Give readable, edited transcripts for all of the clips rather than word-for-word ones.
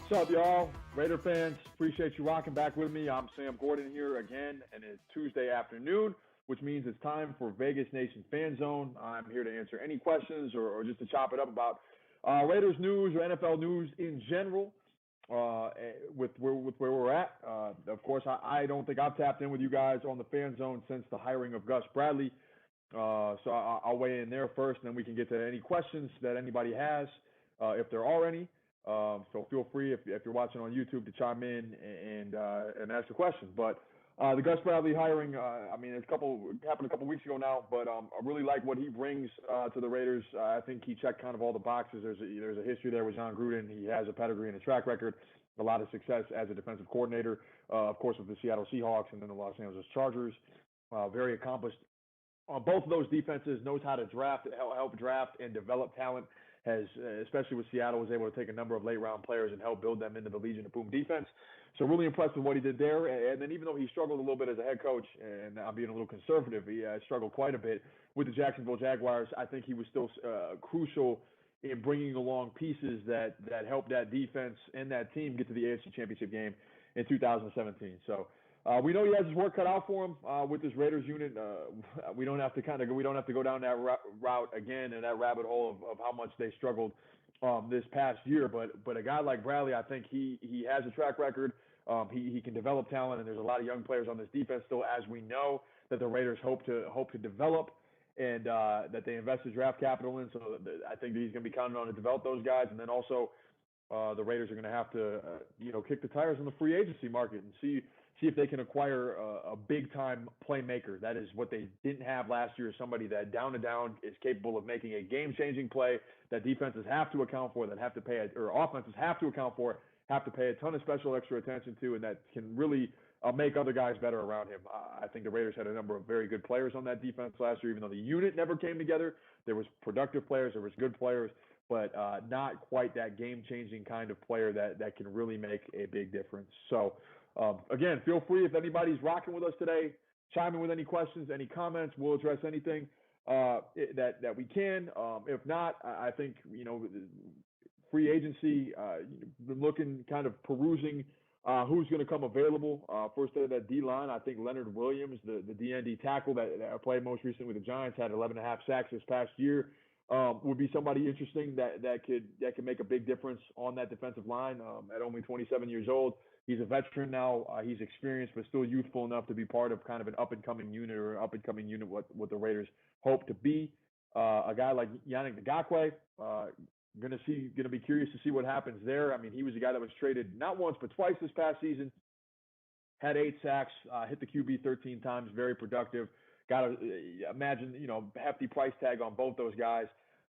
What's up, y'all? Raider fans, appreciate you rocking back with me. I'm Sam Gordon here again, and it's Tuesday afternoon, which means it's time for Vegas Nation Fan Zone. I'm here to answer any questions or just to chop it up about Raiders news or NFL news in general with where we're at. Of course, I don't think I've tapped in with you guys on the Fan Zone since the hiring of Gus Bradley. So I'll weigh in there first, and then we can get to any questions that anybody has, if there are any. So feel free if you're watching on YouTube to chime in and ask a question. But the Gus Bradley hiring, it happened a couple weeks ago now, but I really like what he brings to the Raiders. I think he checked kind of all the boxes. There's a history there with John Gruden. He has a pedigree and a track record, a lot of success as a defensive coordinator, of course, with the Seattle Seahawks and then the Los Angeles Chargers. Very accomplished on both of those defenses, knows how to help draft and develop talent. Has, especially with Seattle, was able to take a number of late-round players and help build them into the Legion of Boom defense. So really impressed with what he did there. And then even though he struggled a little bit as a head coach, and I'm being a little conservative, he struggled quite a bit with the Jacksonville Jaguars. I think he was still crucial in bringing along pieces that helped that defense and that team get to the AFC Championship game in 2017. So we know he has his work cut out for him with this Raiders unit. We don't have to go down that route again and that rabbit hole of how much they struggled this past year. But a guy like Bradley, I think he has a track record. He can develop talent, and there's a lot of young players on this defense still, as we know, that the Raiders hope to develop and that they invested draft capital in. So I think that he's going to be counting on to develop those guys, and then also the Raiders are going to have to kick the tires on the free agency market and see if they can acquire a big-time playmaker. That is what they didn't have last year, somebody that down to down is capable of making a game-changing play that defenses have to account for, that have to pay, or offenses have to account for, have to pay a ton of special extra attention to, and that can really make other guys better around him. I think the Raiders had a number of very good players on that defense last year, even though the unit never came together. There was productive players, there was good players, but not quite that game-changing kind of player that can really make a big difference. So, again, feel free if anybody's rocking with us today, chime in with any questions, any comments. We'll address anything that we can. If not, I think, free agency, been looking, kind of perusing who's going to come available. First of that D-line, I think Leonard Williams, the DND tackle that played most recently with the Giants, had 11.5 sacks this past year. Would be somebody interesting that could make a big difference on that defensive line at only 27 years old. He's a veteran now. He's experienced, but still youthful enough to be part of kind of an up-and-coming unit what the Raiders hope to be. A guy like Yannick Ngakoue, going to be curious to see what happens there. I mean, he was a guy that was traded not once but twice this past season. Had 8 sacks, hit the QB 13 times, very productive. Got to imagine, hefty price tag on both those guys,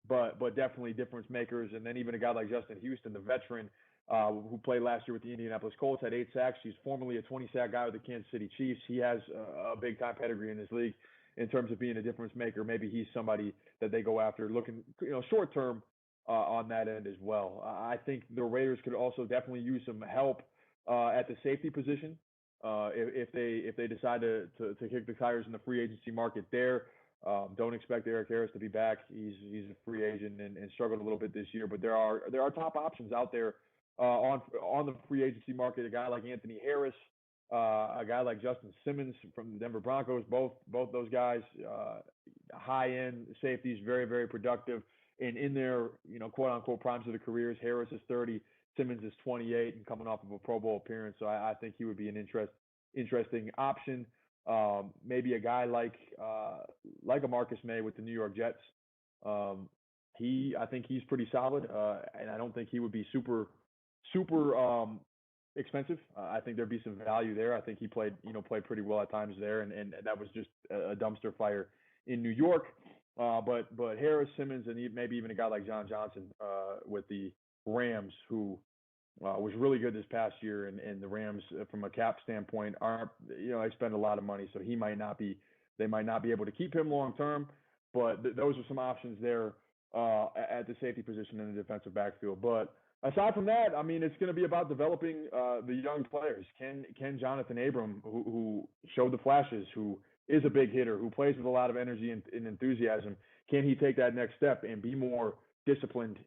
but definitely difference makers. And then even a guy like Justin Houston, the veteran, who played last year with the Indianapolis Colts, had 8 sacks. He's formerly a 20-sack guy with the Kansas City Chiefs. He has a big-time pedigree in this league in terms of being a difference maker. Maybe he's somebody that they go after looking, short-term on that end as well. I think the Raiders could also definitely use some help at the safety position if they decide to kick the tires in the free agency market there. Don't expect Eric Harris to be back. He's a free agent and struggled a little bit this year, but there are top options out there on the free agency market. A guy like Anthony Harris, a guy like Justin Simmons from the Denver Broncos, both those guys, high-end safeties, very, very productive, and in their quote-unquote primes of the careers. Harris is 30, Simmons is 28, and coming off of a Pro Bowl appearance, so I think he would be an interesting option. Maybe a guy like a Marcus May with the New York Jets. I think he's pretty solid, and I don't think he would be super expensive. I think there'd be some value there. I think he played pretty well at times there, and that was just a dumpster fire in New York. But Harris, Simmons, and maybe even a guy like John Johnson with the Rams, who was really good this past year, and the Rams, from a cap standpoint, aren't they spend a lot of money, so they might not be able to keep him long term. But those are some options there at the safety position in the defensive backfield. But aside from that, I mean, it's going to be about developing the young players. Can Jonathan Abram, who showed the flashes, who is a big hitter, who plays with a lot of energy and enthusiasm, can he take that next step and be more disciplined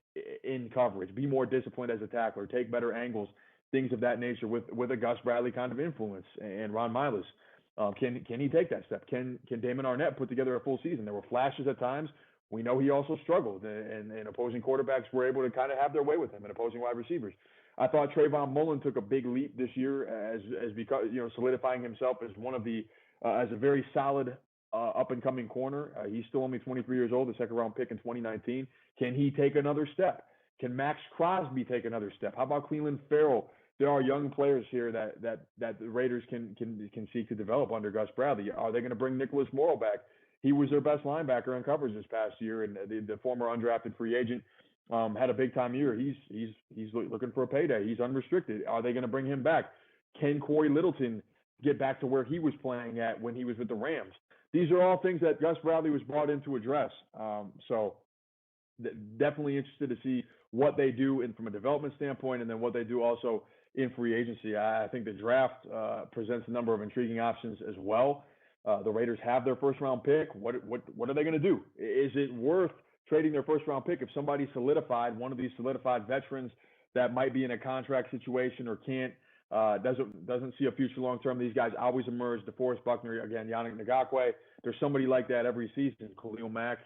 in coverage, be more disciplined as a tackler, take better angles, things of that nature with a Gus Bradley kind of influence and Ron Miles. Can he take that step? Can Damon Arnett put together a full season? There were flashes at times. We know he also struggled, and opposing quarterbacks were able to kind of have their way with him, and opposing wide receivers. I thought Trayvon Mullen took a big leap this year as because solidifying himself as one of the as a very solid up and coming corner. He's still only 23 years old, the second round pick in 2019. Can he take another step? Can Max Crosby take another step? How about Cleveland Farrell? There are young players here that the Raiders can seek to develop under Gus Bradley. Are they going to bring Nicholas Morrow back? He was their best linebacker in coverage this past year, and the former undrafted free agent had a big time year. He's looking for a payday. He's unrestricted. Are they going to bring him back? Can Corey Littleton get back to where he was playing at when he was with the Rams? These are all things that Gus Bradley was brought in to address. So definitely interested to see what they do from a development standpoint, and then what they do also in free agency. I think the draft presents a number of intriguing options as well. The Raiders have their first round pick. What are they going to do? Is it worth trading their first round pick if somebody solidified, one of these solidified veterans that might be in a contract situation or doesn't see a future long term? These guys always emerge. DeForest Buckner, again, Yannick Ngakoue. There's somebody like that every season. Khalil Mack,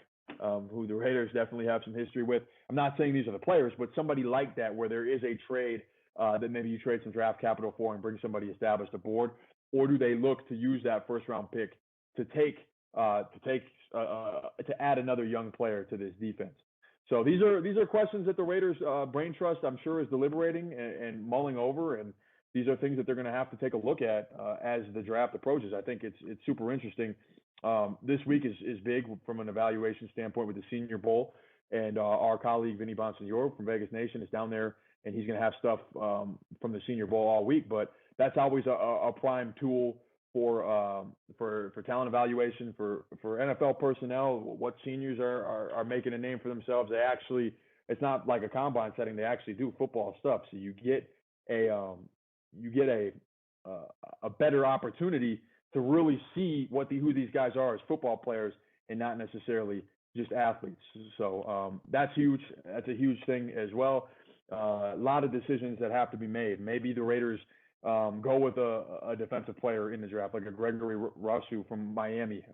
who the Raiders definitely have some history with. I'm not saying these are the players, but somebody like that where there is a trade that maybe you trade some draft capital for and bring somebody established aboard, or do they look to use that first round pick to add another young player to this defense? So these are questions that the Raiders brain trust, I'm sure, is deliberating and mulling over, and these are things that they're going to have to take a look at as the draft approaches. I think it's super interesting. This week is big from an evaluation standpoint with the Senior Bowl, and our colleague Vinny Bonsignore from Vegas Nation is down there, and he's going to have stuff from the Senior Bowl all week. But that's always a prime tool for talent evaluation for NFL personnel. What seniors are making a name for themselves. It's not like a combine setting. They actually do football stuff. So you get a better opportunity to really see who these guys are as football players and not necessarily just athletes. So that's huge. That's a huge thing as well. A lot of decisions that have to be made. Maybe the Raiders go with a defensive player in the draft, like a Gregory Rousseau from Miami,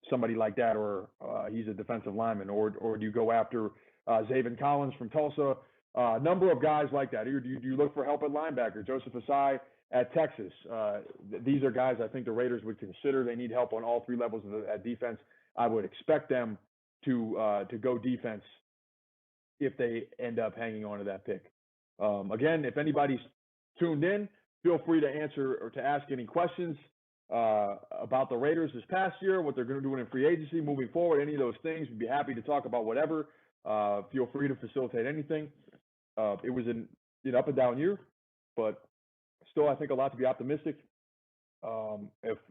somebody like that, or he's a defensive lineman, or do you go after Zaven Collins from Tulsa? A number of guys like that. Do you look for help at linebacker? Joseph Asai at Texas. These are guys I think the Raiders would consider. They need help on all three levels at defense. I would expect them to go defense if they end up hanging on to that pick. Again, if anybody's tuned in, feel free to answer or to ask any questions about the Raiders this past year, what they're going to do in free agency moving forward, any of those things. We'd be happy to talk about whatever. Feel free to facilitate anything. It was an up and down year, but still I think a lot to be optimistic.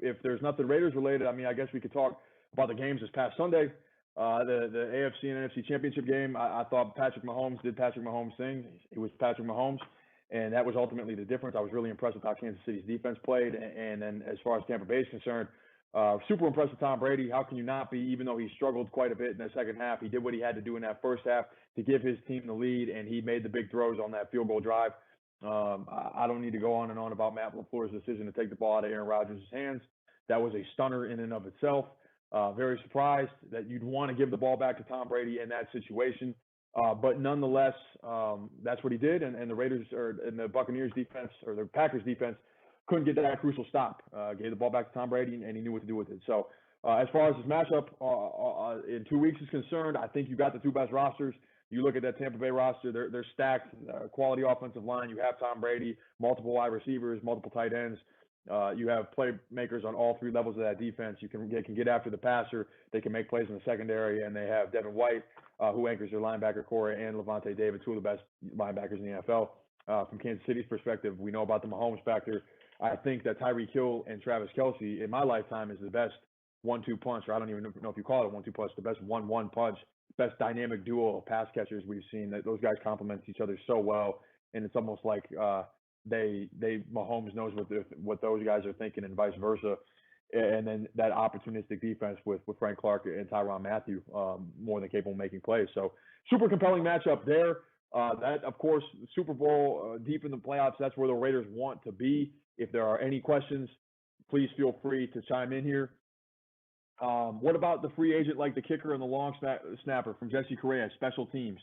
If there's nothing Raiders related, I guess we could talk about the games this past Sunday. The AFC and NFC championship game, I thought Patrick Mahomes did Patrick Mahomes thing. It was Patrick Mahomes, and that was ultimately the difference. I was really impressed with how Kansas City's defense played. And then as far as Tampa Bay is concerned, super impressed with Tom Brady. How can you not be, even though he struggled quite a bit in the second half? He did what he had to do in that first half to give his team the lead, and he made the big throws on that field goal drive. I don't need to go on and on about Matt LaFleur's decision to take the ball out of Aaron Rodgers' hands. That was a stunner in and of itself. Very surprised that you'd want to give the ball back to Tom Brady in that situation. But nonetheless, that's what he did. And the Raiders and the Buccaneers defense, or the Packers defense, couldn't get that crucial stop. Gave the ball back to Tom Brady, and he knew what to do with it. So as far as this matchup in 2 weeks is concerned, I think you got the two best rosters. You look at that Tampa Bay roster, they're stacked, quality offensive line. You have Tom Brady, multiple wide receivers, multiple tight ends. You have playmakers on all three levels of that defense. They can get after the passer. They can make plays in the secondary, and they have Devin White, who anchors their linebacker core, and Levante David, two of the best linebackers in the NFL. From Kansas City's perspective, we know about the Mahomes factor. I think that Tyreek Hill and Travis Kelce, in my lifetime, is the best 1-2 punch, or I don't even know if you call it a 1-2 punch, the best 1-1 punch, best dynamic duo of pass catchers we've seen. That those guys complement each other so well, and it's almost like Mahomes knows what those guys are thinking, and vice versa. and then that opportunistic defense with Frank Clark and Tyrann Mathieu, more than capable of making plays. So super compelling matchup there. That, of course, Super Bowl, deep in the playoffs, that's where the Raiders want to be. If there are any questions, please feel free to chime in here. What about the free agent like the kicker and the long snapper from Jesse Correa, special teams?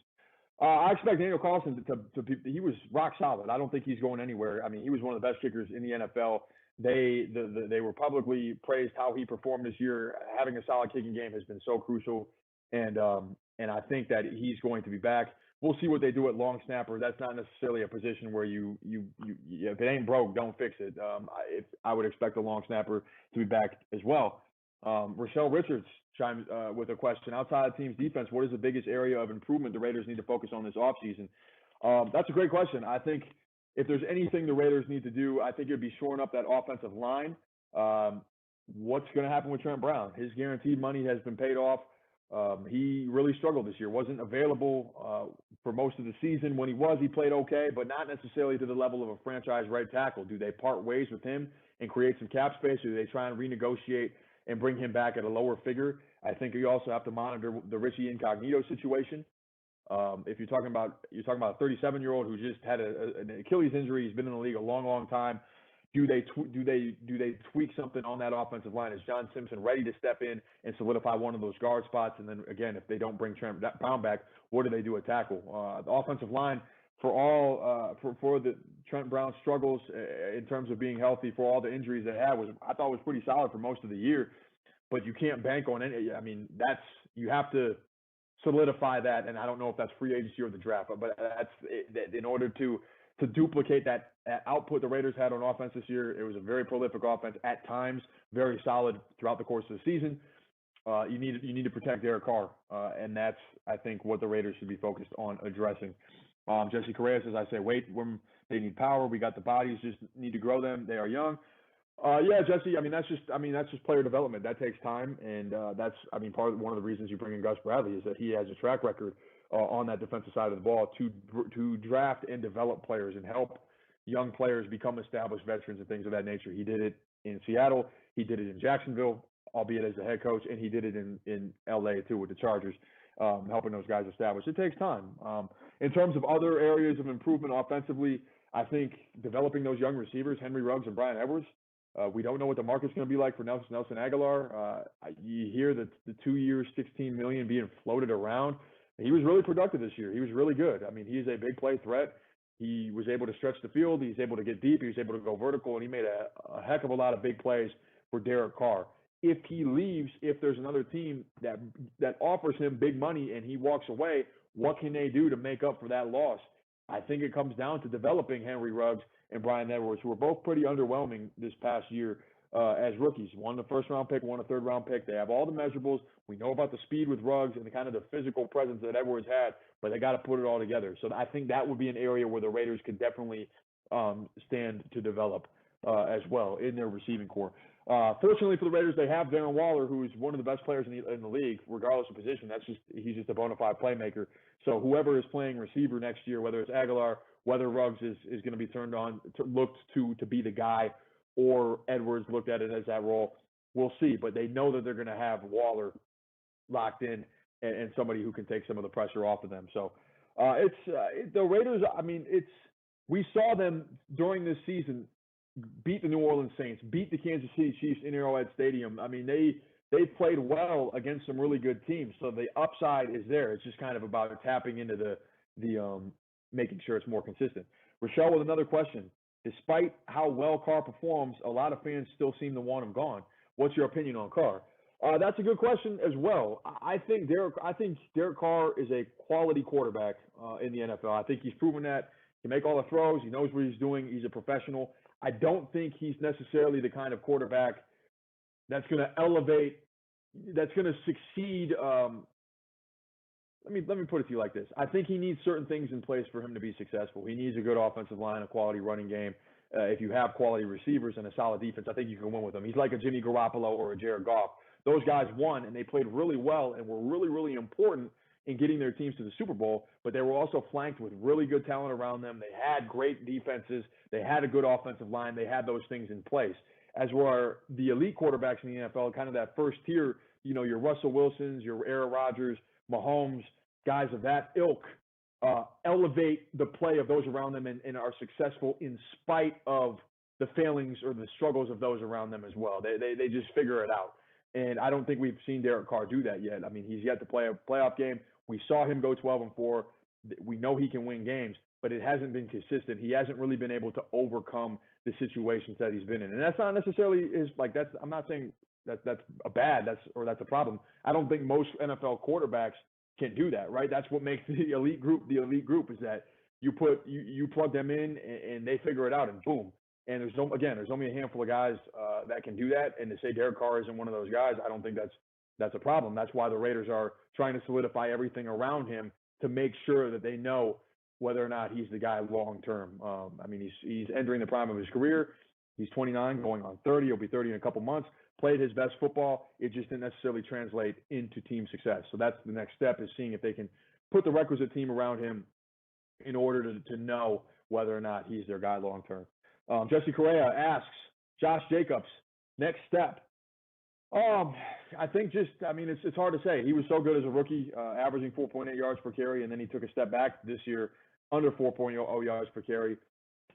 I expect Daniel Carlson to be, he was rock solid. I don't think he's going anywhere. I mean, he was one of the best kickers in the NFL. They were publicly praised how he performed this year. Having a solid kicking game has been so crucial, and I think that he's going to be back. We'll see what they do at long snapper. That's not necessarily a position where you if it ain't broke, don't fix it. I would expect the long snapper to be back as well. Rochelle Richards chimes with a question. Outside of team's defense, what is the biggest area of improvement the Raiders need to focus on this offseason? That's a great question. I think if there's anything the Raiders need to do, I think it would be shoring up that offensive line. What's going to happen with Trent Brown? His guaranteed money has been paid off. He really struggled this year. Wasn't available for most of the season. When he played okay, but not necessarily to the level of a franchise right tackle. Do they part ways with him and create some cap space, or do they try and renegotiate and bring him back at a lower figure? I think you also have to monitor the Richie Incognito situation. If you're talking about a 37-year-old who just had an Achilles injury, he's been in the league a long, long time. Do they tweak something on that offensive line? Is John Simpson ready to step in and solidify one of those guard spots? And then again, if they don't bring Trent Brown back, what do they do at tackle? The offensive line for the Trent Brown struggles in terms of being healthy, for all the injuries they had, I thought was pretty solid for most of the year. But you can't bank on any. I mean, you have to solidify that, and I don't know if that's free agency or the draft, but that's in order to duplicate that output the Raiders had on offense this year. It was a very prolific offense at times, very solid throughout the course of the season. You need to protect Derek Carr, and that's, I think, what the Raiders should be focused on addressing. Jesse Correa says, I say, wait, when they need power. We got the bodies, just need to grow them. They are young. Yeah, Jesse. That's just player development. That takes time, and that's one of the reasons you bring in Gus Bradley is that he has a track record on that defensive side of the ball to draft and develop players and help young players become established veterans and things of that nature. He did it in Seattle. He did it in Jacksonville, albeit as a head coach, and he did it in LA too with the Chargers, helping those guys establish. It takes time. In terms of other areas of improvement offensively, I think developing those young receivers, Henry Ruggs and Brian Edwards. We don't know what the market's going to be like for Nelson Aguilar. You hear that the 2 years, $16 million being floated around. He was really productive this year. He was really good. I mean, he's a big play threat. He was able to stretch the field. He's able to get deep. He was able to go vertical, and he made a heck of a lot of big plays for Derek Carr. If he leaves, if there's another team that offers him big money and he walks away, what can they do to make up for that loss? I think it comes down to developing Henry Ruggs and Brian Edwards, who were both pretty underwhelming this past year as rookies. One a first-round pick, one a third-round pick. They have all the measurables. We know about the speed with Ruggs and the kind of the physical presence that Edwards had, but they got to put it all together. So I think that would be an area where the Raiders could definitely stand to develop as well in their receiving core. Fortunately for the Raiders, they have Darren Waller, who is one of the best players in the league, regardless of position. He's just a bona fide playmaker. So whoever is playing receiver next year, whether it's Aguilar, whether Ruggs is going to be turned on, looked to be the guy, or Edwards looked at it as that role, we'll see. But they know that they're going to have Waller locked in and somebody who can take some of the pressure off of them. So the Raiders. We saw them during this season beat the New Orleans Saints, beat the Kansas City Chiefs in Arrowhead Stadium. I mean, they played well against some really good teams. So the upside is there. It's just kind of about tapping into the making sure it's more consistent. Rochelle with another question. Despite how well Carr performs, a lot of fans still seem to want him gone. What's your opinion on Carr? That's a good question as well. I think Derek Carr is a quality quarterback in the NFL. I think he's proven that. He can make all the throws. He knows what he's doing. He's a professional. I don't think he's necessarily the kind of quarterback that's going to elevate, that's going to succeed. Let me put it to you like this. I think he needs certain things in place for him to be successful. He needs a good offensive line, a quality running game. If you have quality receivers and a solid defense, I think you can win with him. He's like a Jimmy Garoppolo or a Jared Goff. Those guys won, and they played really well and were really, really important in getting their teams to the Super Bowl, but they were also flanked with really good talent around them. They had great defenses. They had a good offensive line. They had those things in place. as were the elite quarterbacks in the NFL, kind of that first tier, your Russell Wilsons, your Aaron Rodgers, Mahomes, guys of that ilk, elevate the play of those around them and are successful in spite of the failings or the struggles of those around them as well. They just figure it out. And I don't think we've seen Derek Carr do that yet. I mean, he's yet to play a playoff game. We saw him go 12-4. We know he can win games, but it hasn't been consistent. He hasn't really been able to overcome the situations that he's been in. And that's not necessarily I'm not saying that's a that's a problem. I don't think most NFL quarterbacks can do that, right? That's what makes the elite group is that you plug them in and they figure it out and boom. And there's only a handful of guys that can do that. And to say Derek Carr isn't one of those guys, I don't think that's a problem. That's why the Raiders are trying to solidify everything around him to make sure that they know whether or not he's the guy long term. I mean, he's entering the prime of his career. He's 29, going on 30. He'll be 30 in a couple months. Played his best football. It just didn't necessarily translate into team success. So that's the next step, is seeing if they can put the requisite team around him in order to know whether or not he's their guy long term. Jesse Correa asks, Josh Jacobs, next step. I think it's hard to say. He was so good as a rookie, averaging 4.8 yards per carry, and then he took a step back this year, under 4.0 yards per carry.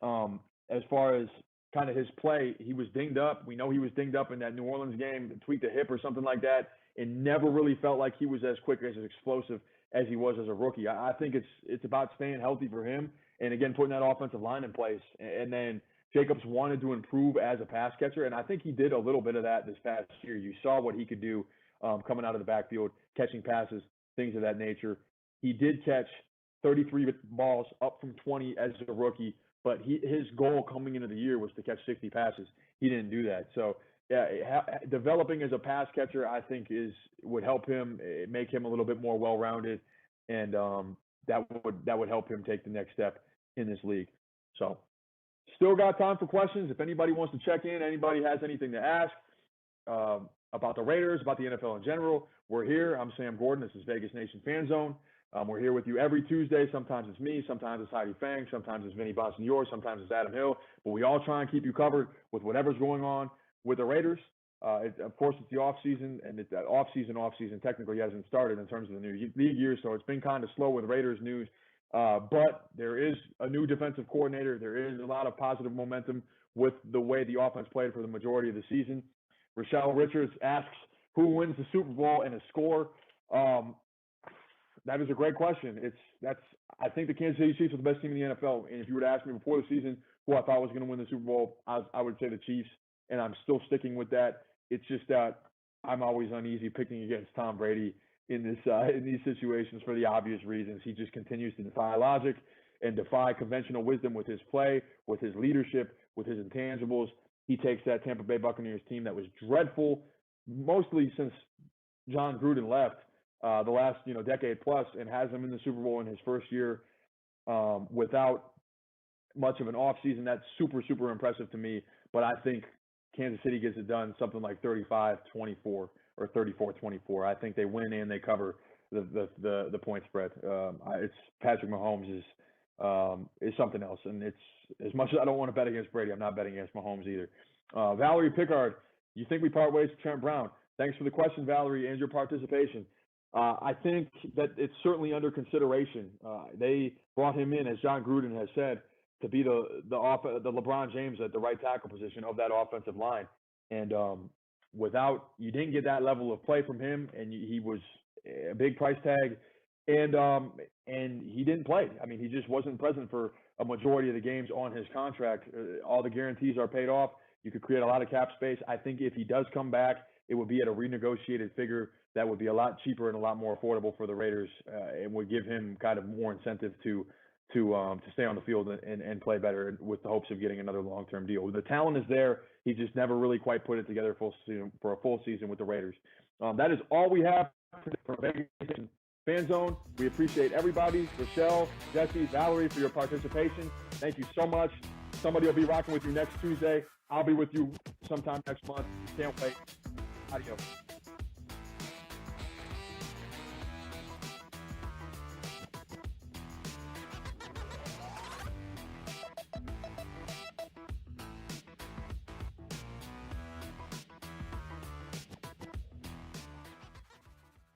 As far as kind of his play, he was dinged up. We know he was dinged up in that New Orleans game, tweaked a hip or something like that, and never really felt like he was as quick, as explosive as he was as a rookie. I think it's about staying healthy for him, and again, putting that offensive line in place. And then Jacobs wanted to improve as a pass catcher, and I think he did a little bit of that this past year. You saw what he could do coming out of the backfield, catching passes, things of that nature. He did catch 33 balls, up from 20 as a rookie, but his goal coming into the year was to catch 60 passes. He didn't do that. So, yeah, developing as a pass catcher, I think, would help him, make him a little bit more well-rounded, and that would help him take the next step in this league. So, still got time for questions. If anybody wants to check in, anybody has anything to ask about the Raiders, about the NFL in general, we're here. I'm Sam Gordon. This is Vegas Nation Fan Zone. We're here with you every Tuesday. Sometimes it's me, sometimes it's Heidi Fang, sometimes it's Vinny Bonsignore, sometimes it's Adam Hill. But we all try and keep you covered with whatever's going on with the Raiders. Of course, it's the off-season, and that off-season technically hasn't started in terms of the new league year, so it's been kind of slow with Raiders news. But there is a new defensive coordinator. There is a lot of positive momentum with the way the offense played for the majority of the season. Rochelle Richards asks, who wins the Super Bowl and a score? That is a great question. I think the Kansas City Chiefs are the best team in the NFL. And if you were to ask me before the season who I thought was going to win the Super Bowl, I would say the Chiefs, and I'm still sticking with that. It's just that I'm always uneasy picking against Tom Brady in these situations for the obvious reasons. He just continues to defy logic and defy conventional wisdom with his play, with his leadership, with his intangibles. He takes that Tampa Bay Buccaneers team that was dreadful, mostly since John Gruden left, the last decade plus, and has them in the Super Bowl in his first year without much of an offseason. That's super, super impressive to me. But I think Kansas City gets it done something like 35-24 or 34-24. I think they win and they cover the point spread. It's Patrick Mahomes is something else, and it's as much as I don't want to bet against Brady, I'm not betting against Mahomes either. Valerie Pickard, you think we part ways with Trent Brown? Thanks for the question, Valerie, and your participation. I think that it's certainly under consideration. They brought him in, as John Gruden has said, to be the LeBron James at the right tackle position of that offensive line. And you didn't get that level of play from him, and he was a big price tag, and he didn't play. I mean, he just wasn't present for a majority of the games on his contract. All the guarantees are paid off. You could create a lot of cap space. I think if he does come back, it would be at a renegotiated figure that would be a lot cheaper and a lot more affordable for the Raiders, and would give him kind of more incentive to stay on the field and play better, with the hopes of getting another long-term deal. The talent is there. He just never really quite put it together for a full season with the Raiders. That is all we have for Vegas Fan Zone. We appreciate everybody, Rochelle, Jesse, Valerie, for your participation. Thank you so much. Somebody will be rocking with you next Tuesday. I'll be with you sometime next month. Can't wait. Adios.